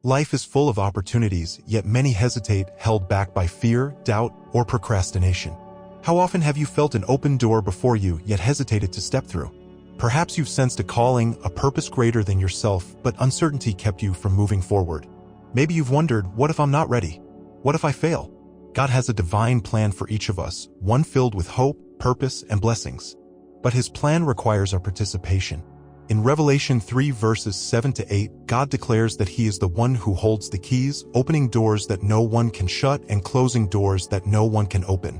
Life is full of opportunities, yet many hesitate, held back by fear, doubt, or procrastination. How often have you felt an open door before you, yet hesitated to step through? Perhaps you've sensed a calling, a purpose greater than yourself, but uncertainty kept you from moving forward. Maybe you've wondered, what if I'm not ready? What if I fail? God has a divine plan for each of us, one filled with hope, purpose, and blessings. But His plan requires our participation. In Revelation 3 verses 7-8, God declares that He is the one who holds the keys, opening doors that no one can shut and closing doors that no one can open.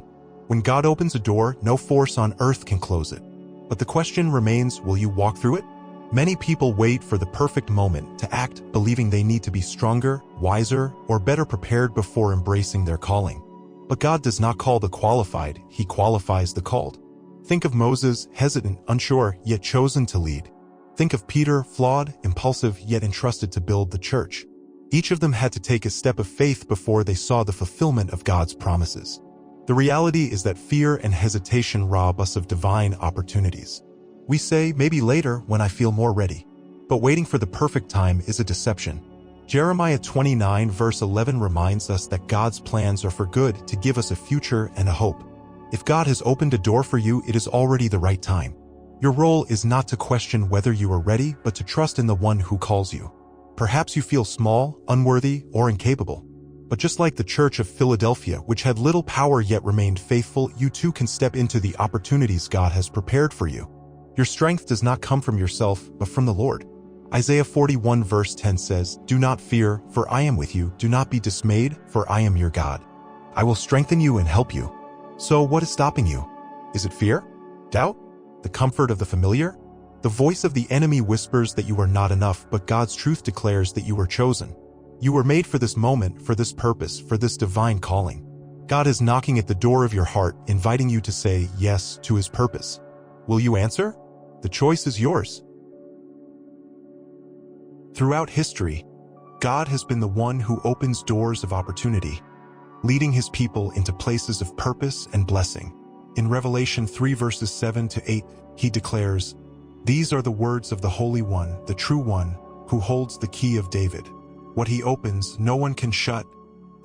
When God opens a door, no force on earth can close it. But the question remains, will you walk through it? Many people wait for the perfect moment to act, believing they need to be stronger, wiser, or better prepared before embracing their calling. But God does not call the qualified, He qualifies the called. Think of Moses, hesitant, unsure, yet chosen to lead. Think of Peter, flawed, impulsive, yet entrusted to build the church. Each of them had to take a step of faith before they saw the fulfillment of God's promises. The reality is that fear and hesitation rob us of divine opportunities. We say, maybe later, when I feel more ready. But waiting for the perfect time is a deception. Jeremiah 29 verse 11 reminds us that God's plans are for good, to give us a future and a hope. If God has opened a door for you, it is already the right time. Your role is not to question whether you are ready, but to trust in the one who calls you. Perhaps you feel small, unworthy, or incapable. But just like the Church of Philadelphia, which had little power yet remained faithful, you too can step into the opportunities God has prepared for you. Your strength does not come from yourself, but from the Lord. Isaiah 41 verse 10 says, "Do not fear, for I am with you. Do not be dismayed, for I am your God. I will strengthen you and help you." So what is stopping you? Is it fear? Doubt? The comfort of the familiar? The voice of the enemy whispers that you are not enough, but God's truth declares that you are chosen. You were made for this moment, for this purpose, for this divine calling. God is knocking at the door of your heart, inviting you to say yes to His purpose. Will you answer? The choice is yours. Throughout history, God has been the one who opens doors of opportunity, leading His people into places of purpose and blessing. In Revelation 3 verses 7-8, He declares, "These are the words of the Holy One, the True One, who holds the key of David. What He opens, no one can shut,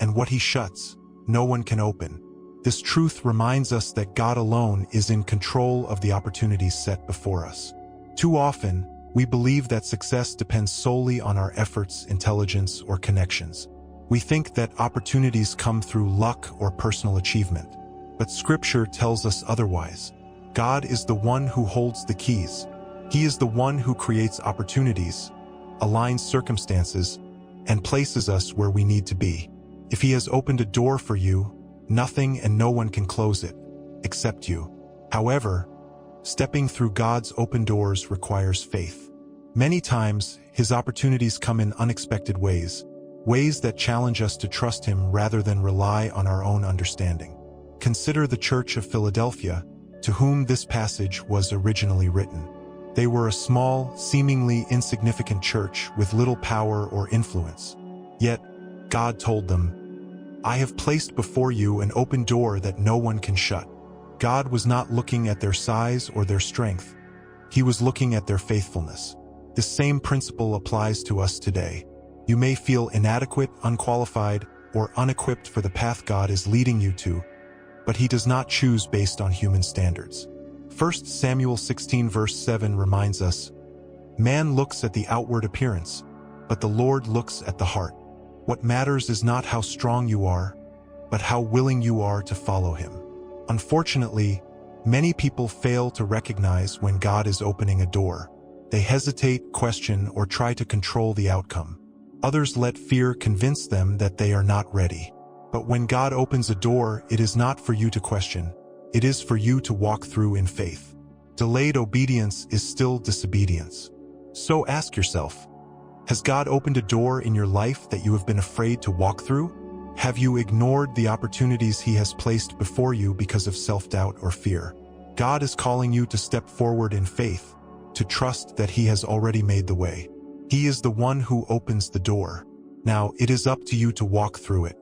and what He shuts, no one can open." This truth reminds us that God alone is in control of the opportunities set before us. Too often, we believe that success depends solely on our efforts, intelligence, or connections. We think that opportunities come through luck or personal achievement. But Scripture tells us otherwise. God is the one who holds the keys. He is the one who creates opportunities, aligns circumstances, and places us where we need to be. If He has opened a door for you, nothing and no one can close it, except you. However, stepping through God's open doors requires faith. Many times, His opportunities come in unexpected ways that challenge us to trust Him rather than rely on our own understanding. Consider the Church of Philadelphia, to whom this passage was originally written. They were a small, seemingly insignificant church with little power or influence. Yet, God told them, "I have placed before you an open door that no one can shut." God was not looking at their size or their strength. He was looking at their faithfulness. The same principle applies to us today. You may feel inadequate, unqualified, or unequipped for the path God is leading you to, but He does not choose based on human standards. 1 Samuel 16 verse 7 reminds us, "Man looks at the outward appearance, but the Lord looks at the heart." What matters is not how strong you are, but how willing you are to follow Him. Unfortunately, many people fail to recognize when God is opening a door. They hesitate, question, or try to control the outcome. Others let fear convince them that they are not ready. But when God opens a door, it is not for you to question. It is for you to walk through in faith. Delayed obedience is still disobedience. So ask yourself, has God opened a door in your life that you have been afraid to walk through? Have you ignored the opportunities He has placed before you because of self-doubt or fear? God is calling you to step forward in faith, to trust that He has already made the way. He is the one who opens the door. Now, it is up to you to walk through it.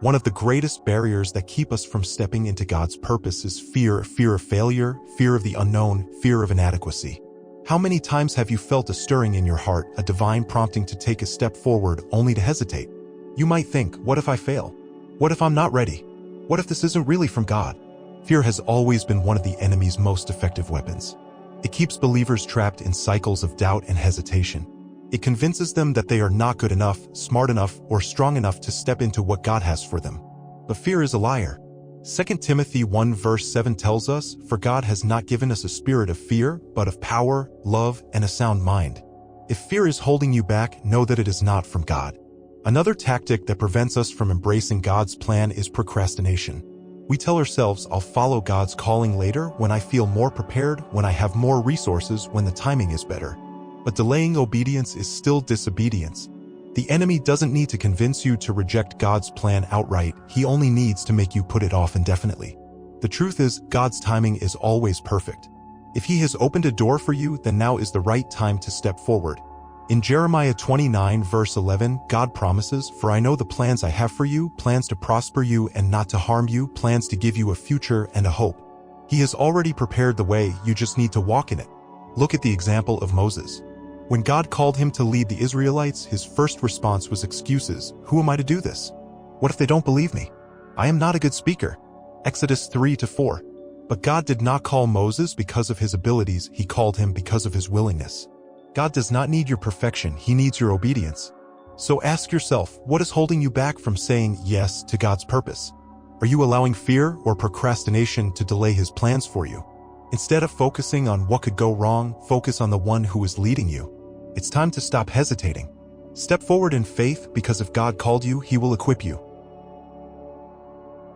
One of the greatest barriers that keep us from stepping into God's purpose is fear of failure, fear of the unknown, fear of inadequacy. How many times have you felt a stirring in your heart, a divine prompting to take a step forward only to hesitate? You might think, what if I fail? What if I'm not ready? What if this isn't really from God? Fear has always been one of the enemy's most effective weapons. It keeps believers trapped in cycles of doubt and hesitation. It convinces them that they are not good enough, smart enough, or strong enough to step into what God has for them. But fear is a liar. 2 Timothy 1 verse 7 tells us, "For God has not given us a spirit of fear, but of power, love, and a sound mind." If fear is holding you back, know that it is not from God. Another tactic that prevents us from embracing God's plan is procrastination. We tell ourselves, I'll follow God's calling later, when I feel more prepared, when I have more resources, when the timing is better. But delaying obedience is still disobedience. The enemy doesn't need to convince you to reject God's plan outright. He only needs to make you put it off indefinitely. The truth is, God's timing is always perfect. If He has opened a door for you, then now is the right time to step forward. In Jeremiah 29 verse 11, God promises, "For I know the plans I have for you, plans to prosper you and not to harm you, plans to give you a future and a hope." He has already prepared the way, you just need to walk in it. Look at the example of Moses. When God called him to lead the Israelites, his first response was excuses. Who am I to do this? What if they don't believe me? I am not a good speaker. Exodus 3-4. But God did not call Moses because of his abilities, He called him because of his willingness. God does not need your perfection, He needs your obedience. So ask yourself, what is holding you back from saying yes to God's purpose? Are you allowing fear or procrastination to delay His plans for you? Instead of focusing on what could go wrong, focus on the one who is leading you. It's time to stop hesitating. Step forward in faith, because if God called you, He will equip you.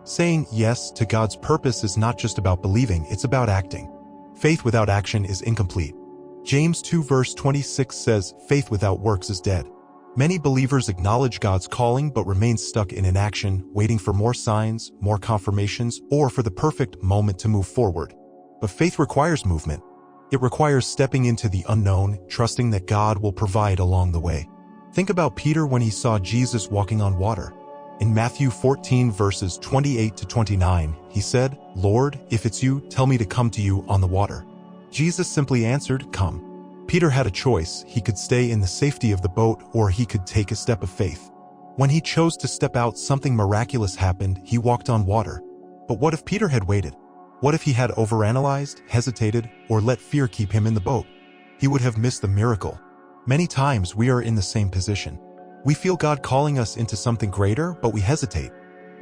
Saying yes to God's purpose is not just about believing, it's about acting. Faith without action is incomplete. James 2 verse 26 says, "Faith without works is dead." Many believers acknowledge God's calling but remain stuck in inaction, waiting for more signs, more confirmations, or for the perfect moment to move forward. But faith requires movement. It requires stepping into the unknown, trusting that God will provide along the way. Think about Peter when he saw Jesus walking on water. In Matthew 14 verses 28-29, he said, "Lord, if it's you, tell me to come to you on the water." Jesus simply answered, "Come." Peter had a choice. He could stay in the safety of the boat, or he could take a step of faith. When he chose to step out, something miraculous happened. He walked on water. But what if Peter had waited? What if he had overanalyzed, hesitated, or let fear keep him in the boat? He would have missed the miracle. Many times we are in the same position. We feel God calling us into something greater, but we hesitate.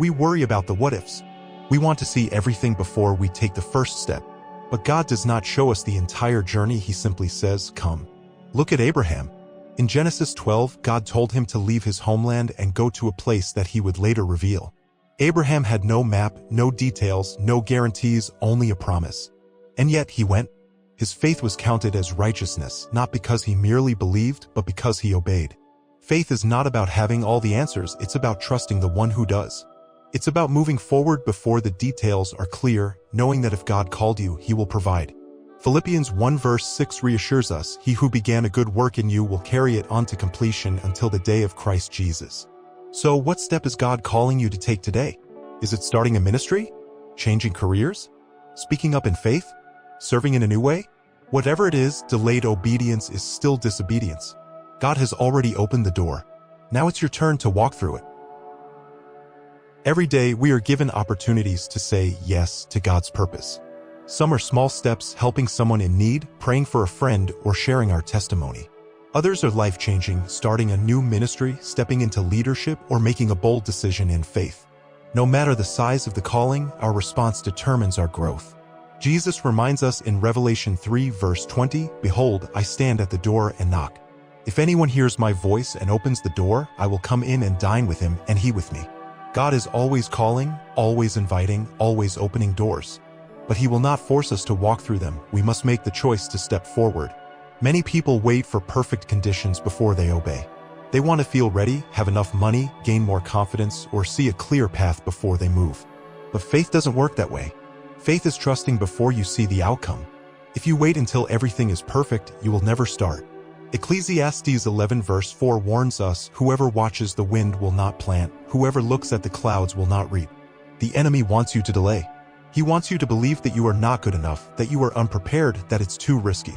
We worry about the what-ifs. We want to see everything before we take the first step. But God does not show us the entire journey, He simply says, "Come." Look at Abraham. In Genesis 12, God told him to leave his homeland and go to a place that He would later reveal. Abraham had no map, no details, no guarantees, only a promise. And yet he went. His faith was counted as righteousness, not because he merely believed, but because he obeyed. Faith is not about having all the answers, it's about trusting the one who does. It's about moving forward before the details are clear, knowing that if God called you, He will provide. Philippians 1 verse 6 reassures us, "He who began a good work in you will carry it on to completion until the day of Christ Jesus." So what step is God calling you to take today? Is it starting a ministry? Changing careers? Speaking up in faith? Serving in a new way? Whatever it is, delayed obedience is still disobedience. God has already opened the door. Now it's your turn to walk through it. Every day we are given opportunities to say yes to God's purpose. Some are small steps, helping someone in need, praying for a friend, or sharing our testimony. Others are life-changing, starting a new ministry, stepping into leadership, or making a bold decision in faith. No matter the size of the calling, our response determines our growth. Jesus reminds us in Revelation 3 verse 20, "Behold, I stand at the door and knock. If anyone hears my voice and opens the door, I will come in and dine with him, and he with me." God is always calling, always inviting, always opening doors. But He will not force us to walk through them. We must make the choice to step forward. Many people wait for perfect conditions before they obey. They want to feel ready, have enough money, gain more confidence, or see a clear path before they move. But faith doesn't work that way. Faith is trusting before you see the outcome. If you wait until everything is perfect, you will never start. Ecclesiastes 11 verse 4 warns us, "Whoever watches the wind will not plant, whoever looks at the clouds will not reap." The enemy wants you to delay. He wants you to believe that you are not good enough, that you are unprepared, that it's too risky.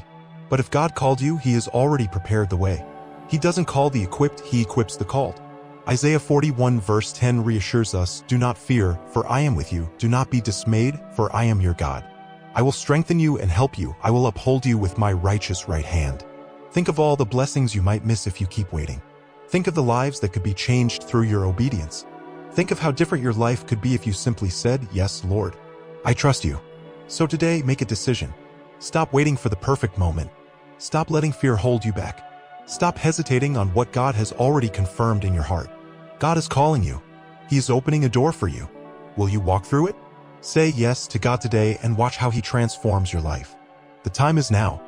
But if God called you, He has already prepared the way. He doesn't call the equipped, He equips the called. Isaiah 41 verse 10 reassures us, "Do not fear, for I am with you. Do not be dismayed, for I am your God. I will strengthen you and help you. I will uphold you with my righteous right hand." Think of all the blessings you might miss if you keep waiting. Think of the lives that could be changed through your obedience. Think of how different your life could be if you simply said, "Yes, Lord, I trust you." So today, make a decision. Stop waiting for the perfect moment. Stop letting fear hold you back. Stop hesitating on what God has already confirmed in your heart. God is calling you. He is opening a door for you. Will you walk through it? Say yes to God today and watch how He transforms your life. The time is now.